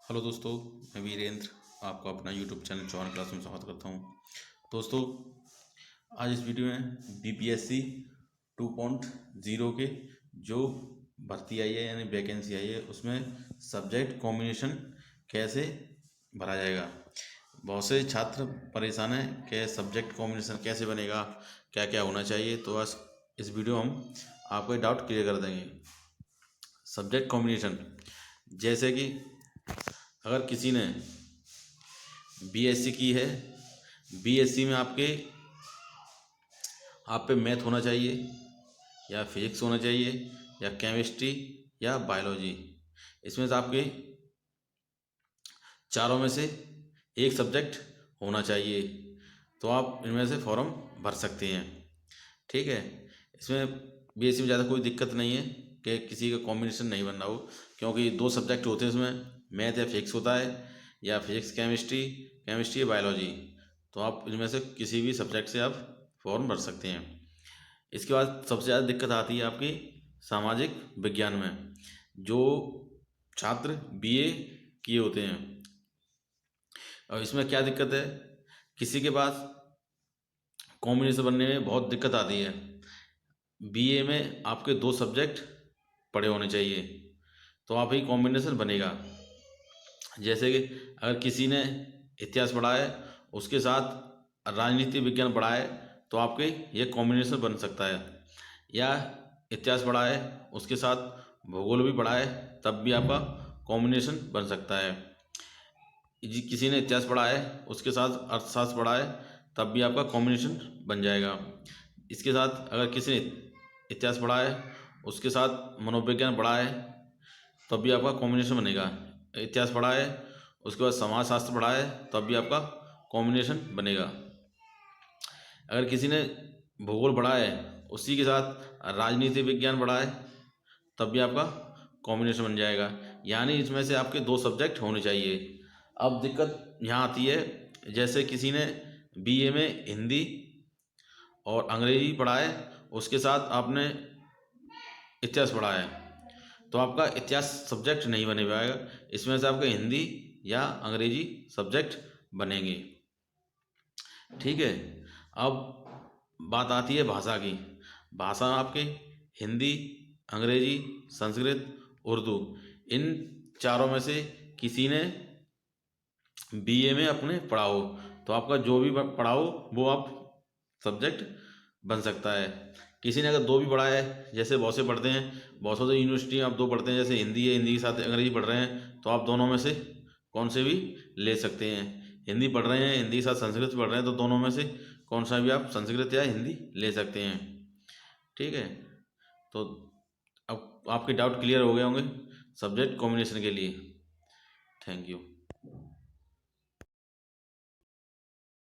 Hello दोस्तों, मैं वीरेंद्र आपको अपना यूट्यूब चैनल चौहान क्लास में स्वागत करता हूँ। दोस्तों, आज इस वीडियो में बीपीएससी 2.0 के जो भर्ती आई है यानी वैकेंसी आई है उसमें सब्जेक्ट कॉम्बिनेशन कैसे भरा जाएगा। बहुत से छात्र परेशान हैं कि सब्जेक्ट कॉम्बिनेशन कैसे बनेगा, क्या क्या होना चाहिए। तो आज इस वीडियो हम आपको डाउट क्लियर कर देंगे। सब्जेक्ट कॉम्बिनेशन जैसे कि अगर किसी ने बीएससी की है, बीएससी में आप पे मैथ होना चाहिए या फिजिक्स होना चाहिए या केमिस्ट्री या बायोलॉजी। इसमें से आपके चारों में से एक सब्जेक्ट होना चाहिए, तो आप इनमें से फॉर्म भर सकते हैं। ठीक है, इसमें बीएससी में ज़्यादा कोई दिक्कत नहीं है कि किसी का कॉम्बिनेशन नहीं बनना हो, क्योंकि दो सब्जेक्ट होते हैं इसमें, मैथ या फिजिक्स होता है या फिजिक्स केमिस्ट्री, केमिस्ट्री या बायोलॉजी। तो आप इनमें से किसी भी सब्जेक्ट से आप फॉर्म भर सकते हैं। इसके बाद सबसे ज़्यादा दिक्कत आती है आपकी सामाजिक विज्ञान में। जो छात्र बीए किए होते हैं, और इसमें क्या दिक्कत है, किसी के पास कॉम्बिनेशन बनने में बहुत दिक्कत आती है। बीए में आपके दो सब्जेक्ट पढ़े होने चाहिए, तो आप ही कॉम्बिनेशन बनेगा। जैसे कि अगर किसी ने इतिहास पढ़ा है उसके साथ राजनीति विज्ञान पढ़ा है, तो आपके ये कॉम्बिनेशन बन सकता है। या इतिहास पढ़ा है उसके साथ भूगोल भी पढ़ा है, तब भी आपका कॉम्बिनेशन बन सकता है। किसी ने इतिहास पढ़ा है उसके साथ अर्थशास्त्र पढ़ा है, तब भी आपका कॉम्बिनेशन बन जाएगा। इसके साथ अगर किसी ने इतिहास पढ़ा है उसके साथ मनोविज्ञान पढ़ा है, तब भी आपका कॉम्बिनेशन बनेगा। इतिहास पढ़ा है उसके बाद समाजशास्त्र पढ़ा है, तब भी आपका कॉम्बिनेशन बनेगा। अगर किसी ने भूगोल पढ़ा है उसी के साथ राजनीति विज्ञान पढ़ा है, तब भी आपका कॉम्बिनेशन बन जाएगा। यानी इसमें से आपके दो सब्जेक्ट होने चाहिए। अब दिक्कत यहाँ आती है, जैसे किसी ने बीए में हिंदी और अंग्रेजी पढ़ा है, उसके साथ आपने इतिहास पढ़ा है, तो आपका इतिहास सब्जेक्ट नहीं बने पाएगा। इसमें से आपका हिंदी या अंग्रेजी सब्जेक्ट बनेंगे। ठीक है, अब बात आती है भाषा की। भाषा आपके हिंदी, अंग्रेजी, संस्कृत, उर्दू, इन चारों में से किसी ने बीए में अपने पढ़ा हो, तो आपका जो भी पढ़ा हो वो आप सब्जेक्ट बन सकता है। किसी ने अगर दो भी पढ़ा है, जैसे बहुत से पढ़ते हैं, बहुत से यूनिवर्सिटी में आप दो पढ़ते हैं, जैसे हिंदी है, हिंदी के साथ अंग्रेजी पढ़ रहे हैं, तो आप दोनों में से कौन से भी ले सकते हैं। हिंदी पढ़ रहे हैं, हिंदी के साथ संस्कृत पढ़ रहे हैं, तो दोनों में से कौन सा भी आप संस्कृत या हिंदी ले सकते हैं। ठीक है, तो अब आपके डाउट क्लियर हो गए होंगे सब्जेक्ट कॉम्बिनेशन के लिए। Thank you.